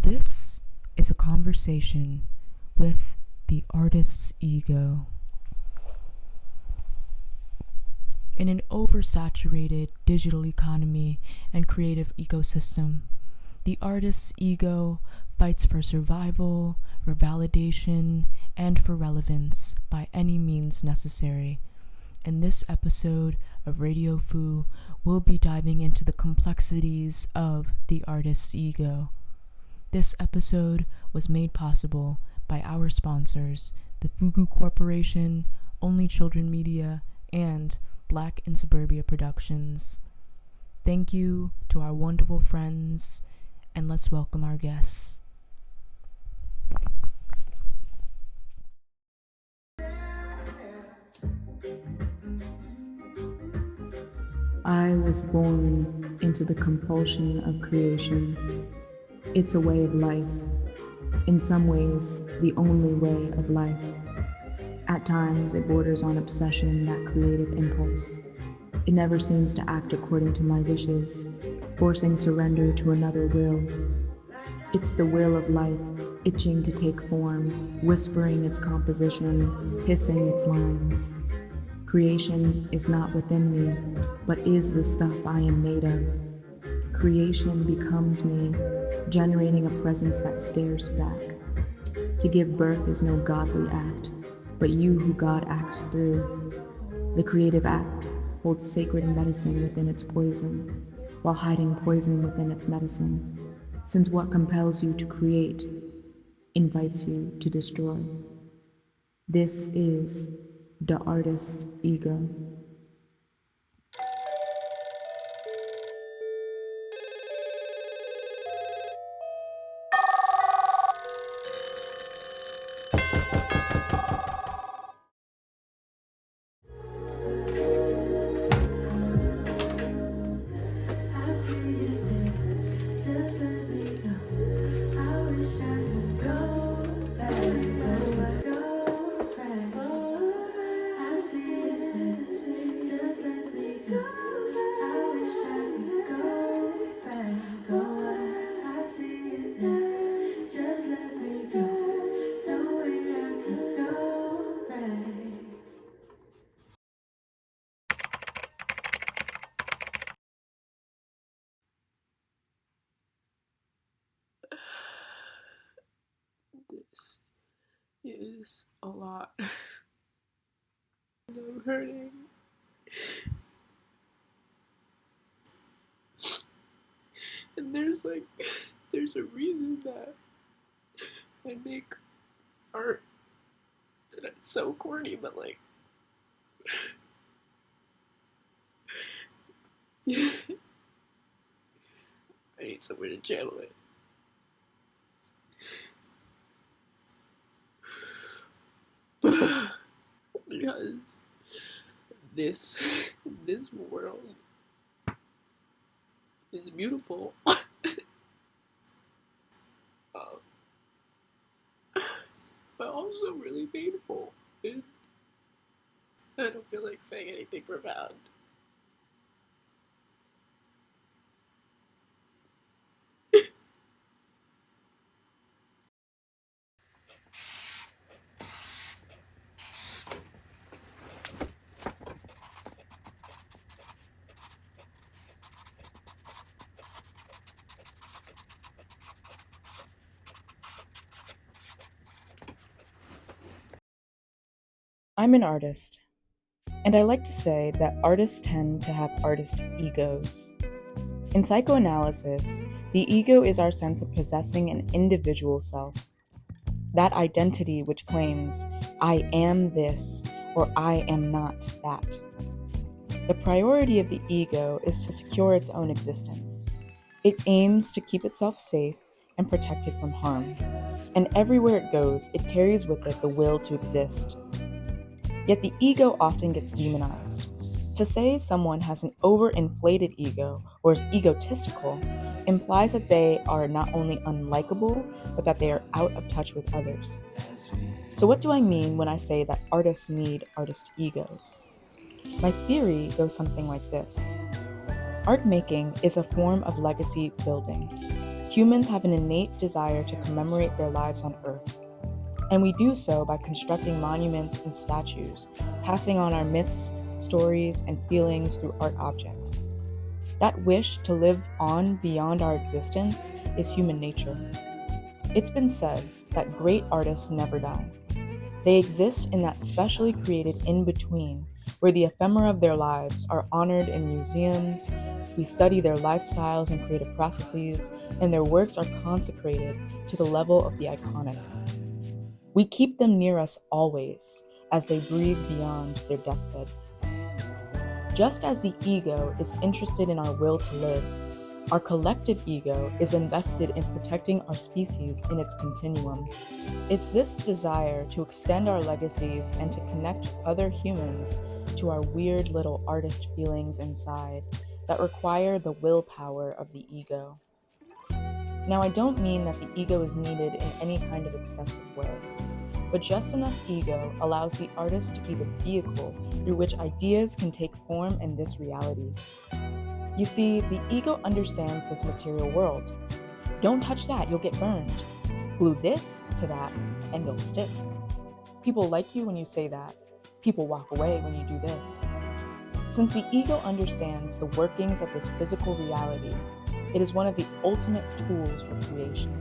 This is a conversation with the artist's ego. In an oversaturated digital economy and creative ecosystem, the artist's ego fights for survival, for validation, and for relevance by any means necessary. In this episode of Radio FOO, we'll be diving into the complexities of the artist's ego. This episode was made possible by our sponsors, the Fooghou Corporation, Only Children Media, and Black in Suburbia Productions. Thank you to our wonderful friends, and let's welcome our guests. I was born into the compulsion of creation. It's a way of life. In some ways, the only way of life. At times, it borders on obsession, that creative impulse. It never seems to act according to my wishes, forcing surrender to another will. It's the will of life, itching to take form, whispering its composition, hissing its lines. Creation is not within me, but is the stuff I am made of. Creation becomes me, generating a presence that stares back. To give birth is no godly act, but you who God acts through. The creative act holds sacred medicine within its poison, while hiding poison within its medicine, since what compels you to create invites you to destroy. This is the artist's ego. This is a lot. And I'm hurting. And there's a reason that I make art. And it's so corny, but I need somewhere to channel it. Because this world is beautiful. But also really painful. And I don't feel like saying anything profound. I'm an artist, and I like to say that artists tend to have artist egos. In psychoanalysis, the ego is our sense of possessing an individual self. That identity which claims, I am this, or I am not that. The priority of the ego is to secure its own existence. It aims to keep itself safe and protected from harm, and everywhere it goes, it carries with it the will to exist. Yet the ego often gets demonized. To say someone has an overinflated ego or is egotistical implies that they are not only unlikable, but that they are out of touch with others. So what do I mean when I say that artists need artist egos? My theory goes something like this. Art making is a form of legacy building. Humans have an innate desire to commemorate their lives on Earth, and we do so by constructing monuments and statues, passing on our myths, stories, and feelings through art objects. That wish to live on beyond our existence is human nature. It's been said that great artists never die. They exist in that specially created in-between, where the ephemera of their lives are honored in museums, we study their lifestyles and creative processes, and their works are consecrated to the level of the iconic. We keep them near us always, as they breathe beyond their deathbeds. Just as the ego is interested in our will to live, our collective ego is invested in protecting our species in its continuum. It's this desire to extend our legacies and to connect other humans to our weird little artist feelings inside that require the willpower of the ego. Now, I don't mean that the ego is needed in any kind of excessive way, but just enough ego allows the artist to be the vehicle through which ideas can take form in this reality. You see, the ego understands this material world. Don't touch that, you'll get burned. Glue this to that, and they'll stick. People like you when you say that. People walk away when you do this. Since the ego understands the workings of this physical reality, it is one of the ultimate tools for creation.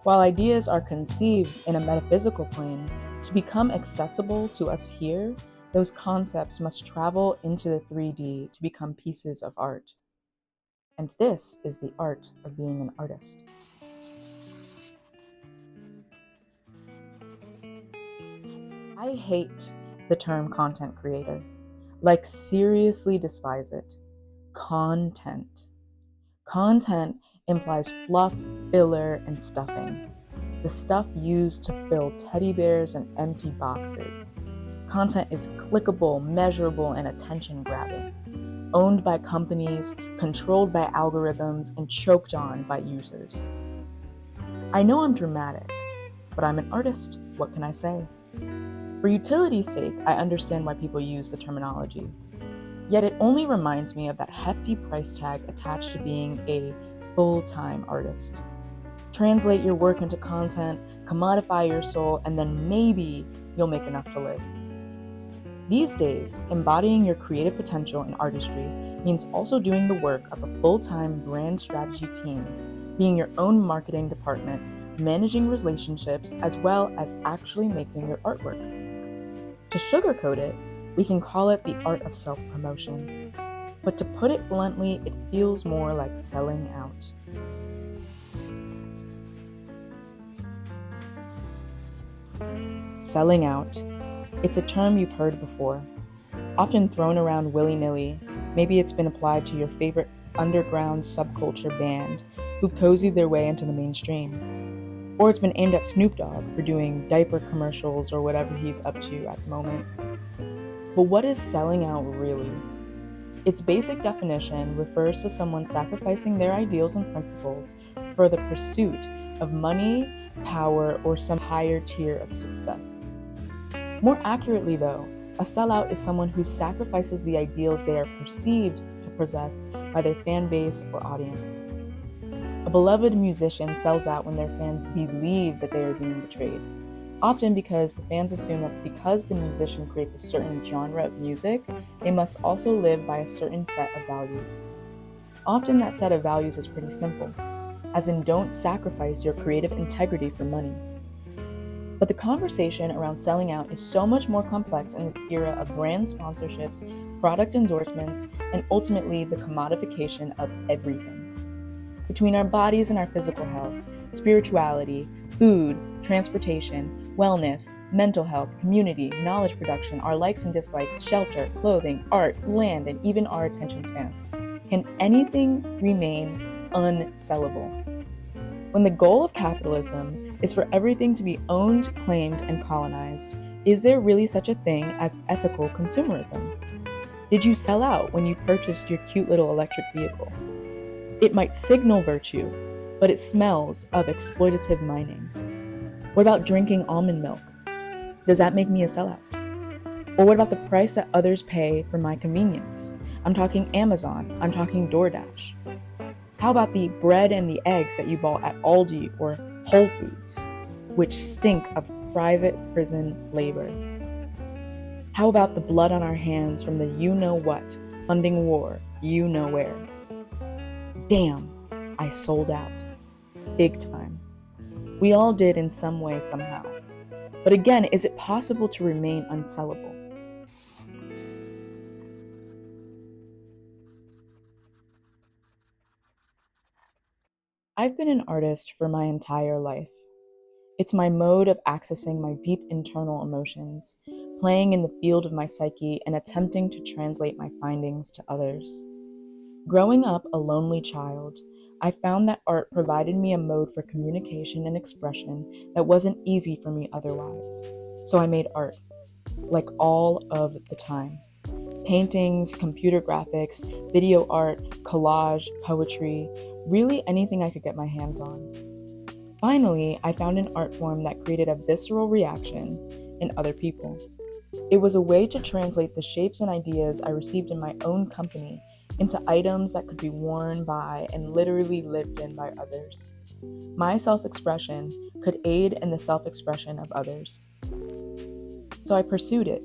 While ideas are conceived in a metaphysical plane, to become accessible to us here, those concepts must travel into the 3D to become pieces of art. And this is the art of being an artist. I hate the term content creator. Like, seriously despise it. Content. Content implies fluff, filler, and stuffing. The stuff used to fill teddy bears and empty boxes. Content is clickable, measurable, and attention-grabbing. Owned by companies, controlled by algorithms, and choked on by users. I know I'm dramatic, but I'm an artist. What can I say? For utility's sake, I understand why people use the terminology. Yet it only reminds me of that hefty price tag attached to being a full-time artist. Translate your work into content, commodify your soul, and then maybe you'll make enough to live. These days, embodying your creative potential in artistry means also doing the work of a full-time brand strategy team, being your own marketing department, managing relationships, as well as actually making your artwork. To sugarcoat it, we can call it the art of self-promotion. But to put it bluntly, it feels more like selling out. Selling out. It's a term you've heard before, often thrown around willy-nilly. Maybe it's been applied to your favorite underground subculture band who've cozied their way into the mainstream. Or it's been aimed at Snoop Dogg for doing diaper commercials or whatever he's up to at the moment. But what is selling out really? Its basic definition refers to someone sacrificing their ideals and principles for the pursuit of money, power, or some higher tier of success. More accurately, though, a sellout is someone who sacrifices the ideals they are perceived to possess by their fan base or audience. A beloved musician sells out when their fans believe that they are being betrayed, often because the fans assume that because the musician creates a certain genre of music, they must also live by a certain set of values. Often that set of values is pretty simple, as in don't sacrifice your creative integrity for money. But the conversation around selling out is so much more complex in this era of brand sponsorships, product endorsements, and ultimately the commodification of everything. Between our bodies and our physical health, spirituality, food, transportation, wellness, mental health, community, knowledge production, our likes and dislikes, shelter, clothing, art, land, and even our attention spans, can anything remain unsellable? When the goal of capitalism is for everything to be owned, claimed, and colonized, is there really such a thing as ethical consumerism? Did you sell out when you purchased your cute little electric vehicle? It might signal virtue, but it smells of exploitative mining. What about drinking almond milk? Does that make me a sellout? Or what about the price that others pay for my convenience? I'm talking Amazon, I'm talking DoorDash. How about the bread and the eggs that you bought at Aldi or Whole Foods, which stink of private prison labor? How about the blood on our hands from the you-know-what, funding war, you-know-where? Damn, I sold out. Big time. We all did in some way, somehow. But again, is it possible to remain unsellable? I've been an artist for my entire life. It's my mode of accessing my deep internal emotions, playing in the field of my psyche and attempting to translate my findings to others. Growing up a lonely child, I found that art provided me a mode for communication and expression that wasn't easy for me otherwise. So I made art, like all of the time. Paintings, computer graphics, video art, collage, poetry, really anything I could get my hands on. Finally, I found an art form that created a visceral reaction in other people. It was a way to translate the shapes and ideas I received in my own company into items that could be worn by and literally lived in by others. My self-expression could aid in the self-expression of others. So I pursued it.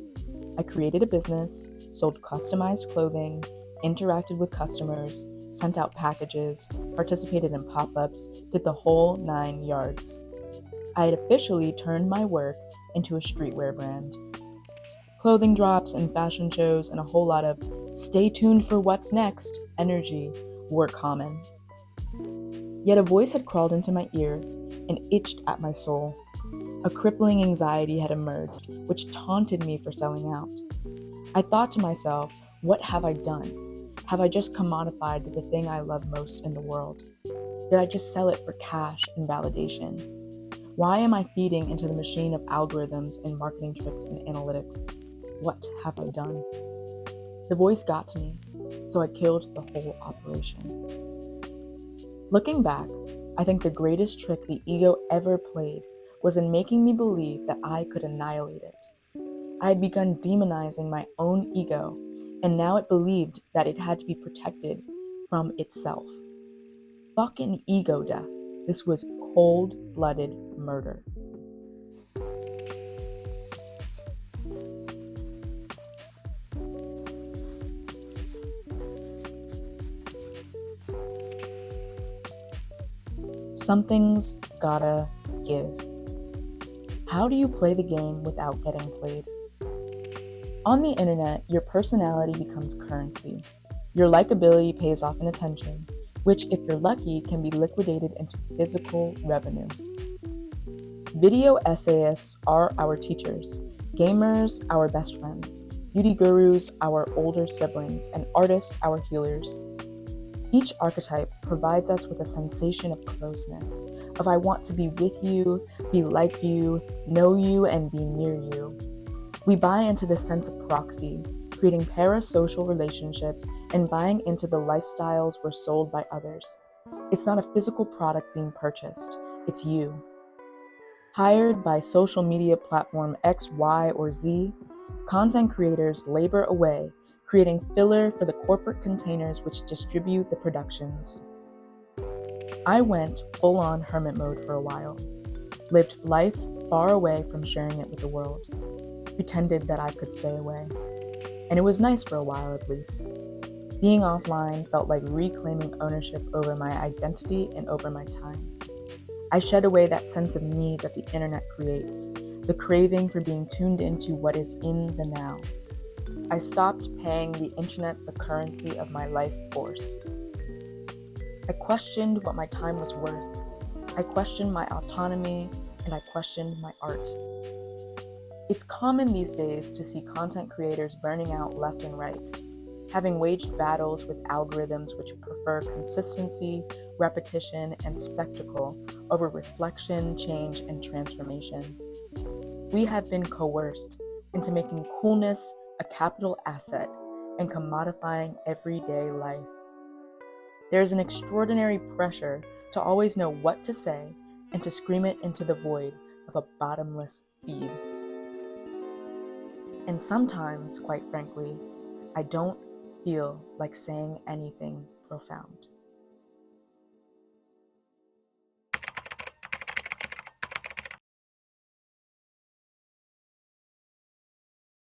I created a business, sold customized clothing, interacted with customers, sent out packages, participated in pop-ups, did the whole 9 yards. I had officially turned my work into a streetwear brand. Clothing drops and fashion shows and a whole lot of stay tuned for what's next energy were common. Yet a voice had crawled into my ear and itched at my soul. A crippling anxiety had emerged, which taunted me for selling out. I thought to myself, what have I done? Have I just commodified the thing I love most in the world? Did I just sell it for cash and validation? Why am I feeding into the machine of algorithms and marketing tricks and analytics? What have I done? The voice got to me, so I killed the whole operation. Looking back, I think the greatest trick the ego ever played was in making me believe that I could annihilate it. I had begun demonizing my own ego, and now it believed that it had to be protected from itself. Fucking ego death. This was cold-blooded murder. Something's gotta give. How do you play the game without getting played? On the internet, your personality becomes currency. Your likability pays off in attention, which, if you're lucky, can be liquidated into physical revenue. Video essayists are our teachers, gamers our best friends, beauty gurus our older siblings, and artists our healers. Each archetype provides us with a sensation of closeness, of I want to be with you, be like you, know you, and be near you. We buy into this sense of proxy, creating parasocial relationships and buying into the lifestyles we're sold by others. It's not a physical product being purchased, it's you. Hired by social media platform X, Y, or Z, content creators labor away, creating filler for the corporate containers which distribute the productions. I went full-on hermit mode for a while, lived life far away from sharing it with the world, pretended that I could stay away. And it was nice for a while at least. Being offline felt like reclaiming ownership over my identity and over my time. I shed away that sense of need that the internet creates, the craving for being tuned into what is in the now. I stopped paying the internet the currency of my life force. I questioned what my time was worth. I questioned my autonomy, and I questioned my art. It's common these days to see content creators burning out left and right, having waged battles with algorithms which prefer consistency, repetition, and spectacle over reflection, change, and transformation. We have been coerced into making coolness a capital asset and commodifying everyday life. There's an extraordinary pressure to always know what to say and to scream it into the void of a bottomless feed. And sometimes, quite frankly, I don't feel like saying anything profound.